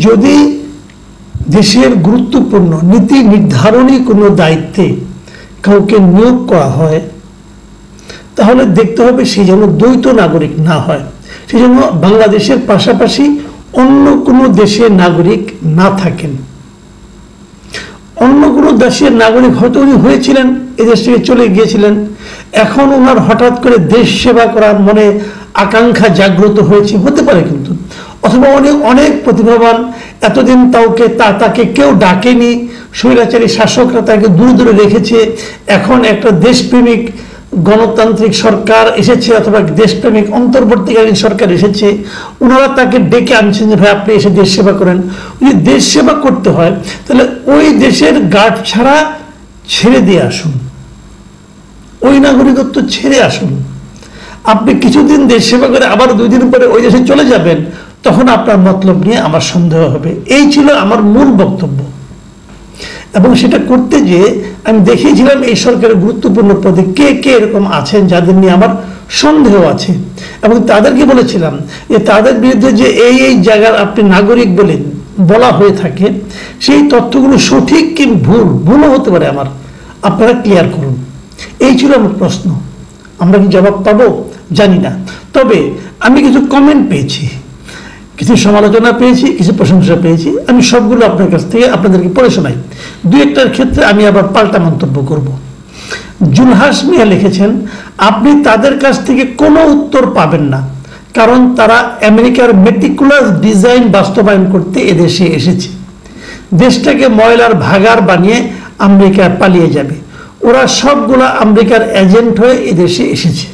যদি দেশের গুরুত্বপূর্ণ নীতি নির্ধারণী কোনো দায়িত্বে কাউকে নিয়োগ করা হয়, তাহলে দেখতে হবে সে যেন দ্বৈত নাগরিক না হয়, সে যেন বাংলাদেশের পাশাপাশি অন্য কোনো দেশের নাগরিক না থাকেন। অন্য কোনো দেশের নাগরিক হয়তো উনি হয়েছিলেন, এদেশ থেকে চলে গিয়েছিলেন, এখন ওনার হঠাৎ করে দেশ সেবা করার মনে আকাঙ্ক্ষা জাগ্রত হয়েছে, হতে পারে কিন্তু। অথবা উনি অনেক প্রতিভাবান, এতদিন তাকে কেউ ডাকেনি, স্বৈরাচারী শাসকরা তাকে দূরে দূরে রেখেছে, এখন একটা দেশপ্রেমিক গণতান্ত্রিক সরকার এসেছে অথবা দেশপ্রেমিক অন্তর্বর্তীকালীন সরকার এসেছে, ওনারা তাকে ডেকে আনছেন যে ভাই আপনি এসে দেশ সেবা করেন। যদি দেশ সেবা করতে হয় তাহলে ওই দেশের গার্ড ছাড়া ছেড়ে দিয়ে আসুন, ওই নাগরিকত্ব ছেড়ে আসুন। আপনি কিছুদিন দেশ সেবা করে আবার 2 দিন পরে ওই দেশে চলে যাবেন, তখন আপনার মতলব নিয়ে আমার সন্দেহ হবে। এই ছিল আমার মূল বক্তব্য। এবং সেটা করতে গিয়ে আমি দেখিয়েছিলাম এই সরকারের গুরুত্বপূর্ণ পদে কে কে এরকম আছেন যাদের নিয়ে আমার সন্দেহ আছে, এবং তাদেরকে বলেছিলাম যে তাদের বিরুদ্ধে যে এই এই জায়গার আপনি নাগরিক বলে বলা হয়ে থাকে, সেই তথ্যগুলো সঠিক কি ভুলও হতে পারে, আপনারা ক্লিয়ার করুন। এই ছিল আমার প্রশ্ন। আমরা কি জবাব পাবো জানি না, তবে আমি কিছু কমেন্ট পেয়েছি, কিছু সমালোচনা পেয়েছি, কিছু প্রশংসা পেয়েছি। আমি সবগুলো আপনার কাছ থেকে আপনাদেরকে পড়ে শোনাই। 2-1টার ক্ষেত্রে আমি আবার পাল্টা মন্তব্য করব। জুলহাস মিয়া লিখেছেন, আপনি তাদের কাছ থেকে কোনো উত্তর পাবেন না, কারণ তারা আমেরিকার মেটিকুলাস ডিজাইন বাস্তবায়ন করতে এদেশে এসেছে। দেশটাকে ময়লার ভাগার বানিয়ে আমেরিকায় পালিয়ে যাবে। ওরা সবগুলা আমেরিকার এজেন্ট হয়ে এদেশে এসেছে।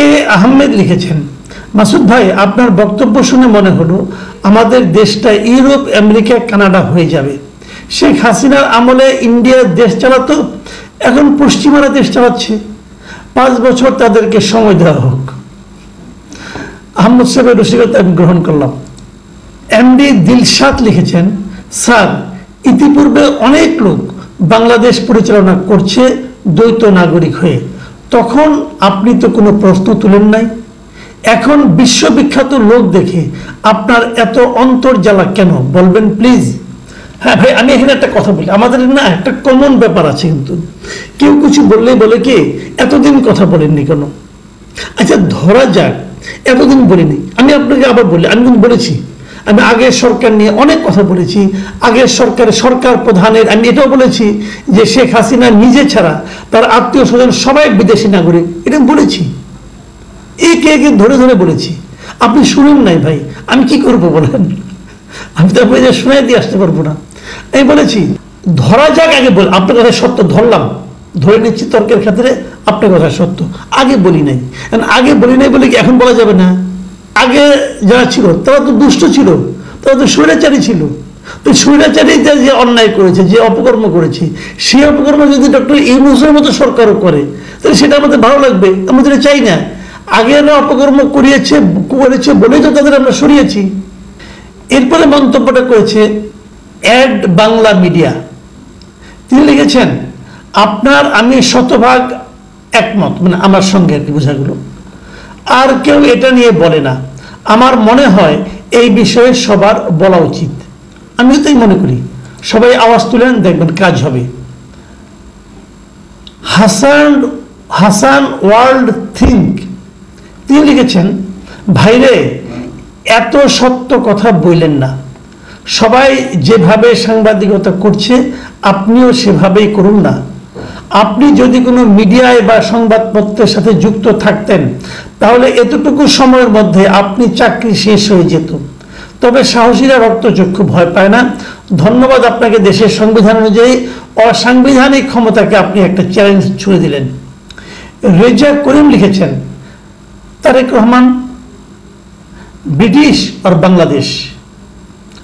এ আহমেদ লিখেছেন, মাসুদ ভাই আপনার বক্তব্য শুনে মনে হলো আমাদের দেশটা ইউরোপ, আমেরিকা, কানাডা হয়ে যাবে। শেখ হাসিনার আমলে ইন্ডিয়া দেশ চালাতো, এখন পশ্চিমারা দেশ চালাচ্ছে। 5 বছর তাদেরকে সময় দেওয়া হোক। আহমদ সাহেবের রসিকতা আমি গ্রহণ করলাম। এমডি দিলশাদ লিখেছেন, স্যার ইতিপূর্বে অনেক লোক বাংলাদেশ পরিচালনা করছে দ্বৈত নাগরিক হয়ে, তখন আপনি তো কোনো প্রশ্ন তুলেন নাই। এখন বিশ্ববিখ্যাত লোক দেখে আপনার এত অন্তর্জ্বালা কেন, বলবেন প্লিজ। হ্যাঁ ভাই, আমি এখানে একটা কথা বলি, আমাদের না একটা কমন ব্যাপার আছে, কিন্তু কেউ কিছু বললেই বলে কি এতদিন কথা বলেননি কেন। আচ্ছা ধরা যাক এতদিন বলিনি, আমি আপনাকে আবার বলি, আমি কিন্তু বলেছি, আমি আগের সরকার নিয়ে অনেক কথা বলেছি। আগের সরকার প্রধানের আমি এটাও বলেছি যে শেখ হাসিনা নিজে ছাড়া তার আত্মীয় স্বজন সবাই বিদেশি নাগরিক, এটা বলেছি, একে একে ধরে ধরে বলেছি। আপনি শুনুন নাই ভাই, আমি কি করবো বলেন? আমি তো আপনাকে শুনে দিয়ে আসতে পারবো না। আমি বলেছি ধরা যাক, আগে বল আপনার কথা সত্য ধরলাম, ধরে নিচ্ছি তর্কের ক্ষেত্রে আপনার কথা সত্য, আগে বলি নাই। আগে বলি নাই বলে কি এখন বলা যাবে না? আগে যারা ছিল তারা তো দুষ্ট ছিল, তারা তো স্বৈরাচারী ছিল। তো স্বৈরাচারীরা যে অন্যায় করেছে, যে অপকর্ম করেছে, সেই অপকর্ম যদি ডক্টর ইউনূসের মতো সরকারও করে তাহলে সেটা আমাদের ভালো লাগবে? আমরা যেটা চাই না। আগে এরা অপকর্ম করেছে বলেই তো তাদের আমরা সরিয়েছি। এরপরে মন্তব্যটা করেছে অ্যাড বাংলা মিডিয়া। তিনি লিখেছেন, আপনার আমি শতভাগ একমত, মানে আমার সঙ্গে আর কি বোঝাগুলো। আর কেউ এটা নিয়ে বলে না। আমার মনে হয় এই বিষয়ে সবার বলা উচিত। আমিও তাই মনে করি, সবাই আওয়াজ তুলেন, দেখবেন কাজ হবে। হাসান ওয়ার্ল্ড থিঙ্ক, তিনি লিখেছেন, ভাইরে এত সত্য কথা বললেন না। সবাই যেভাবে সাংবাদিকতা করছে আপনিও সেভাবেই করুন না। আপনি যদি কোনো মিডিয়ায় বা সংবাদপত্রের সাথে যুক্ত থাকতেন তাহলে এতটুকু সময়ের মধ্যে আপনি চাকরি শেষ হয়ে যেত। তবে সাহসীরা রক্তচক্ষু ভয় পায় না। ধন্যবাদ আপনাকে, দেশের সংবিধান অনুযায়ী অসাংবিধানিক ক্ষমতাকে আপনি একটা চ্যালেঞ্জ ছুড়ে দিলেন। রেজা করিম লিখেছেন, তারেক রহমান ব্রিটিশ আর বাংলাদেশ,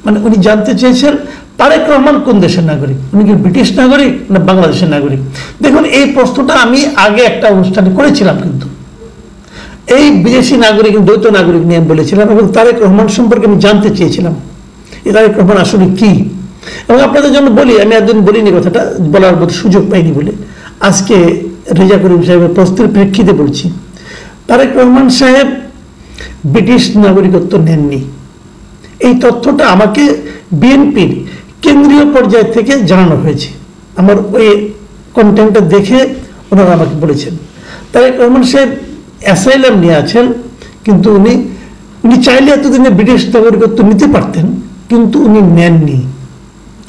মানে উনি জানতে চেয়েছেন তারেক রহমান কোন দেশের নাগরিক, উনি কি ব্রিটিশ নাগরিক না বাংলাদেশের নাগরিক? দেখুন এই প্রশ্নটা আমি আগে একটা অনুষ্ঠানে করেছিলাম, কিন্তু এই বিদেশি নাগরিক দ্বৈত নাগরিক নিয়ে বলেছিলাম, এবং তারেক রহমান সম্পর্কে আমি জানতে চেয়েছিলাম এই তারেক রহমান আসলে কি। এবং আপনাদের জন্য বলি, আমি একদিন বলিনি কথাটা, বলার মতো সুযোগ পাইনি বলে আজকে রেজা করিম সাহেবের প্রশ্নের প্রেক্ষিতে বলছি। তারেক রহমান সাহেব ব্রিটিশ নাগরিকত্ব নেননি, এই তথ্যটা আমাকে বিএনপির কেন্দ্রীয় পর্যায় থেকে জানানো হয়েছে। আমার ওই কন্টেন্টটা দেখে ওনারা আমাকে বলেছেন। তারেক রহমান সাহেব অ্যাসাইলাম নিয়ে আছেন, কিন্তু উনি চাইলে এতদিনে ব্রিটিশ নাগরিকত্ব নিতে পারতেন, কিন্তু উনি নেননি।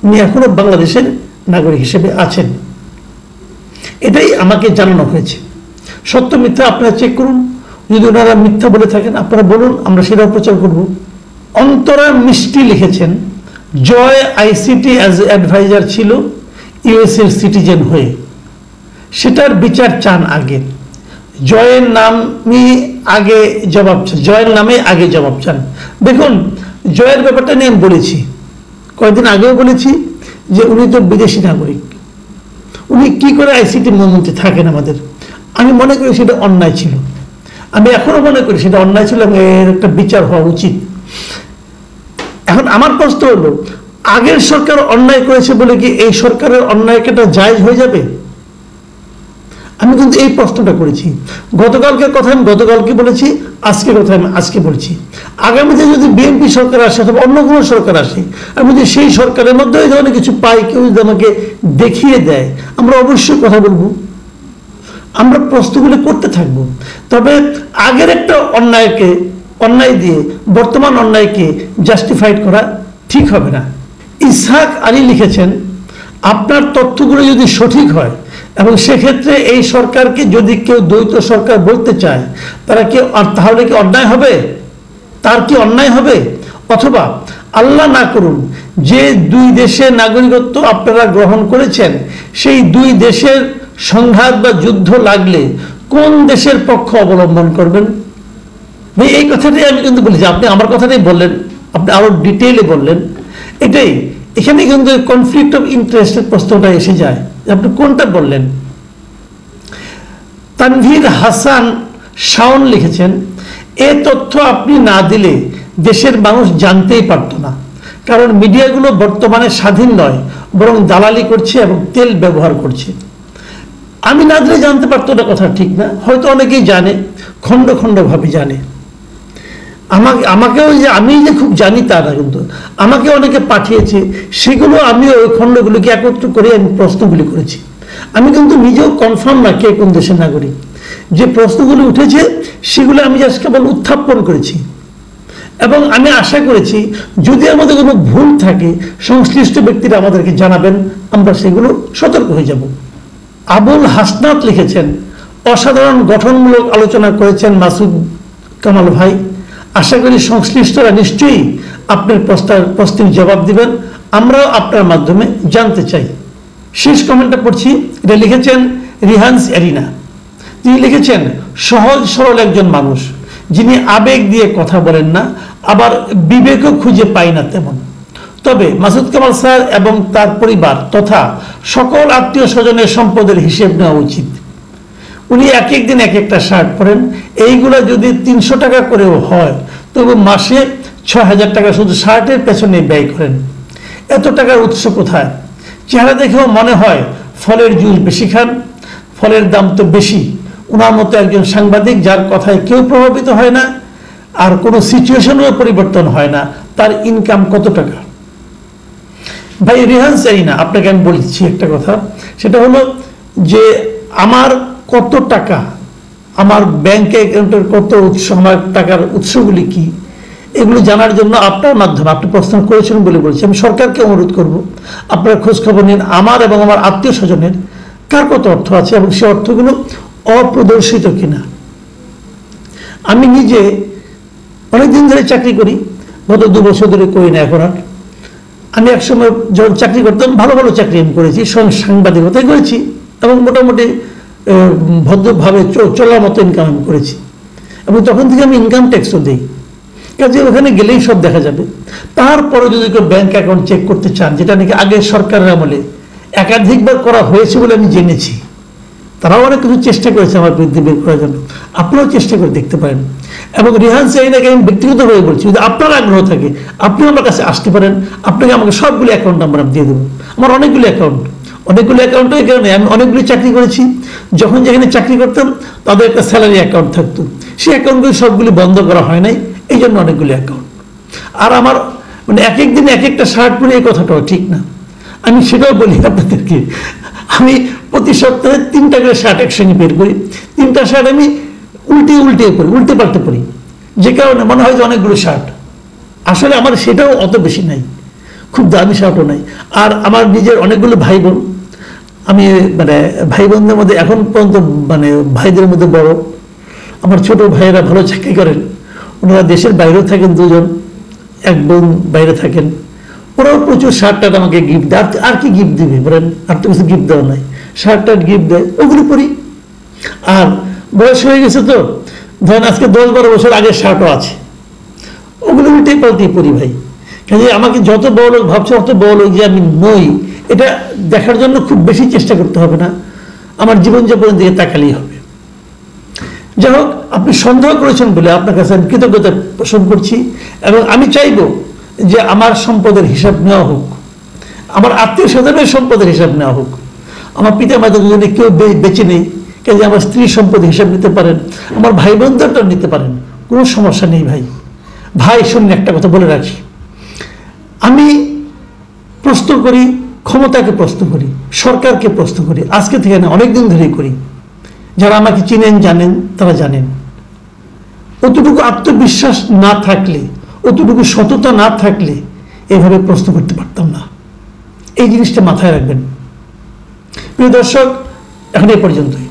উনি এখনো বাংলাদেশের নাগরিক হিসেবে আছেন, এটাই আমাকে জানানো হয়েছে। সত্য মিথ্যা আপনারা চেক করুন। যদি ওনারা মিথ্যা বলে থাকেন আপনারা বলুন, আমরা সেটাও প্রচার করব। অন্তরা মিষ্টি লিখেছেন, জয় আইসিটি অ্যাডভাইজার ছিল ইউএস এর সিটিজেন হয়ে, সেটার বিচার চান আগে। জয়ের নামই আগে জবাব চান, জয়ের নামে আগে জবাব চান। দেখুন, জয়ের ব্যাপারটা নিয়ে আমি বলেছি, কয়েকদিন আগেও বলেছি যে উনি তো বিদেশি নাগরিক, উনি কি করে আইসিটি মন্ত্রী থাকেন আমাদের। আমি মনে করি সেটা অন্যায় ছিল, আমি এখনো মনে করি সেটা অন্যায় ছিল এবং এর একটা বিচার হওয়া উচিত। এখন আমার প্রশ্ন হলো, আগের সরকার অন্যায় করেছে বলে কি এই সরকারের অন্যায়টা জায়েজ হয়ে যাবে? আমি কিন্তু এই প্রশ্নটা করেছি। গতকালকের কথা আমি গতকালকে বলেছি, আজকের কথা আমি আজকে বলছি। আগামীতে যদি বিএনপি সরকার আসে অথবা অন্য কোনো সরকার আসে, আমি যদি সেই সরকারের মধ্যে এই ধরনের কিছু পাই, কেউ যদি আমাকে দেখিয়ে দেয়, আমরা অবশ্যই কথা বলবো, আমরা প্রশ্নগুলো করতে থাকবো। তবে আগের একটা অন্যায় দিয়ে বর্তমান অন্যায়কে জাস্টিফাইড করা ঠিক হবে না। ইসহাক আলী লিখেছেন, আপনার তথ্যগুলো যদি সঠিক হয় এবং সেক্ষেত্রে এই সরকারকে যদি কেউ দ্বৈত সরকার বলতে চায়, তাহলে কি অন্যায় হবে? তার কি অন্যায় হবে? অথবা আল্লাহ না করুন, যে দুই দেশের নাগরিকত্ব আপনারা গ্রহণ করেছেন, সেই দুই দেশের সংঘাত বা যুদ্ধ লাগলে কোন দেশের পক্ষ অবলম্বন করবেন? এই কথাটাই আমি কিন্তু বলেছি, আপনি আমার কথাটাই বললেন, আপনি আরো ডিটেইলে বললেন। এটাই এখানে কিন্তু কনফ্লিক্ট অফ ইন্টারেস্টের প্রশ্নটা এসে যায়, আপনি কোনটা বললেন। তানভীর হাসান শাওন লিখেছেন, এ তথ্য আপনি না দিলে দেশের মানুষ জানতেই পারত না, কারণ মিডিয়াগুলো বর্তমানে স্বাধীন নয়, বরং দালালি করছে এবং তেল ব্যবহার করছে। আমি না দিলে জানতে পারতো না, কথা ঠিক না। হয়তো অনেকেই জানে, খণ্ড খণ্ড ভাবে জানে। আমাকেও যে আমি যে খুব জানি তা না, কিন্তু আমাকে অনেকে পাঠিয়েছে, সেগুলো আমি ওই খণ্ডগুলোকে একত্র করে আমি প্রশ্নগুলি করেছি। আমি কিন্তু নিজেও কনফার্ম না কে কোন দেশের নাগরিক। যে প্রশ্নগুলো উঠেছে সেগুলো আমি জাস্ট কেবল উত্থাপন করেছি, এবং আমি আশা করেছি যদি আমাদের কোনো ভুল থাকে সংশ্লিষ্ট ব্যক্তিরা আমাদেরকে জানাবেন, আমরা সেগুলো সতর্ক হয়ে যাব। আবুল হাসনাত লিখেছেন, অসাধারণ গঠনমূলক আলোচনা করেছেন মাসুদ কামাল ভাই, আশা করি সংশ্লিষ্টরা নিশ্চয়ই আপনার প্রশ্নের জবাব দিবেন, আমরাও আপনার মাধ্যমে জানতে চাই। শেষ কমেন্টটা পড়ছি, এটা লিখেছেন রিহান্স এরিনা। তিনি লিখেছেন, সহজ সরল একজন মানুষ, যিনি আবেগ দিয়ে কথা বলেন না, আবার বিবেকও খুঁজে পাই না তেমন। তবে মাসুদ কামাল স্যার এবং তার পরিবার তথা সকল আত্মীয় স্বজনের সম্পদের হিসেব নেওয়া উচিত। উনি এক এক দিন এক একটা শার্ট পরেন, এইগুলো যদি 300 টাকা করেও হয়, তবু মাসে 6000 টাকা শুধু শার্টের পেছনে ব্যয় করেন। এত টাকার উৎস কোথায়? চেহারা দেখেও মনে হয় ফলের জুস বেশি খান, ফলের দাম তো বেশি। ওনার মতো একজন সাংবাদিক যার কথায় কেউ প্রভাবিত হয় না, আর কোনো সিচুয়েশনেও পরিবর্তন হয় না, তার ইনকাম কত টাকা? ভাই রিহান চাই না, আপনাকে আমি বলছি একটা কথা, সেটা হলো যে আমার কত টাকা, আমার ব্যাংক অ্যাকাউন্টের কত উৎস, আমার টাকার উৎসগুলি কি, এগুলো জানার জন্য আপনার মাধ্যমে, আপনি প্রশ্ন করেছেন বলে বলছি, আমি সরকারকে অনুরোধ করব আপনারা খোঁজ খবর নিন আমার এবং আমার আত্মীয় স্বজনের কার কত অর্থ আছে এবং সে অর্থগুলো অপ্রদর্শিত কিনা। আমি নিজে অনেকদিন ধরে চাকরি করি, গত 2 বছর ধরে করি না এখন আর। আমি একসময় যখন চাকরি করতাম, ভালো ভালো চাকরি আমি করেছি, সাংবাদিকতায় করেছি এবং মোটামুটি ভদ্রভাবে চলার মতো ইনকাম আমি করেছি, এবং তখন থেকে আমি ইনকাম ট্যাক্সও দিই, কাজে ওখানে গেলেই সব দেখা যাবে। তারপরে যদি কেউ ব্যাংক অ্যাকাউন্ট চেক করতে চান, যেটা নাকি আগে সরকারের আমলে একাধিকবার করা হয়েছে বলে আমি জেনেছি, তারাও অনেক কিছু চেষ্টা করেছে আমার বিরুদ্ধে বের করার জন্য, আপনারাও চেষ্টা করে দেখতে পারেন। এবং রিহান সাইনাকে আমি ব্যক্তিগতভাবে বলছি, যদি আপনার আগ্রহ থাকে আপনিও আমার কাছে আসতে পারেন, আপনাকে আমাকে সবগুলো অ্যাকাউন্ট নাম্বার আমি দিয়ে দেবো। আমার অনেকগুলো অ্যাকাউন্টও এই কারণে আমি অনেকগুলি চাকরি করেছি, যখন যেখানে চাকরি করতাম তাদের একটা স্যালারি অ্যাকাউন্ট থাকতো, সেই অ্যাকাউন্টগুলি সবগুলি বন্ধ করা হয় নাই, এই জন্য অনেকগুলি অ্যাকাউন্ট। আর আমার মানে এক এক দিন এক একটা শার্ট পরে এই কথাটাও ঠিক না। আমি সেটাও বলি আপনাদেরকে, আমি প্রতি সপ্তাহে 3টা করে শার্ট একসঙ্গে বের করি। 3টা শার্ট আমি উল্টে পরি, উল্টে পাল্টে পরি, যে কারণে মনে হয় যে অনেকগুলো শার্ট। আসলে আমার সেটাও অত বেশি নাই, খুব দামি শার্টও নাই। আর আমার নিজের অনেকগুলো ভাই বোন, আমি মানে ভাই বোনদের মধ্যে এখন পর্যন্ত মানে ভাইদের মধ্যে বড়। আমার ছোট ভাইয়েরা ভালো চাকরি করেন, ওনারা দেশের বাইরেও থাকেন, 2জন, এক বোন বাইরে থাকেন। ওরাও প্রচুর শার্ট টার্ট আমাকে গিফট দেয়। আর কি গিফট দিবে বলেন, আর তো কিছু গিফট দেওয়া নাই। শার্ট টার্ট গিফট দেয়, ওগুলো পরি। আর বয়স হয়ে গেছে তো, ধরেন আজকে 10-12 বছর আগের শার্টও আছে, ওগুলো উল্টে পাল্টেই পরি ভাই। কাজে আমাকে যত বড় লোক ভাবছে, অত বড় লোক যে আমি নই, এটা দেখার জন্য খুব বেশি চেষ্টা করতে হবে না, আমার জীবনযাপনের দিকে তাকালেই হবে। যাই হোক, আপনি সন্দেহ করেছেন বলে আপনার কাছে আমি কৃতজ্ঞতা পোষণ করছি, এবং আমি চাইব যে আমার সম্পদের হিসাব নেওয়া হোক, আমার আত্মীয় স্বজনের সম্পদের হিসাব নেওয়া হোক। আমার পিতা মাতা দুজনে কেউ বেঁচে নেই, কাজে আমার স্ত্রীর সম্পদের হিসাব নিতে পারেন, আমার ভাই বোনদেরটা নিতে পারেন, কোনো সমস্যা নেই ভাই। ভাই শুনুন, একটা কথা বলে রাখি, আমি প্রশ্ন করি, ক্ষমতাকে প্রশ্ন করি, সরকারকে প্রশ্ন করি, আজকে থেকে না, অনেকদিন ধরেই করি। যারা আমাকে চিনেন জানেন, তারা জানেন। অতটুকু আত্মবিশ্বাস না থাকলে, অতটুকু সততা না থাকলে এভাবে প্রশ্ন করতে পারতাম না। এই জিনিসটা মাথায় রাখবেন। প্রিয় দর্শক, এখন এই পর্যন্তই।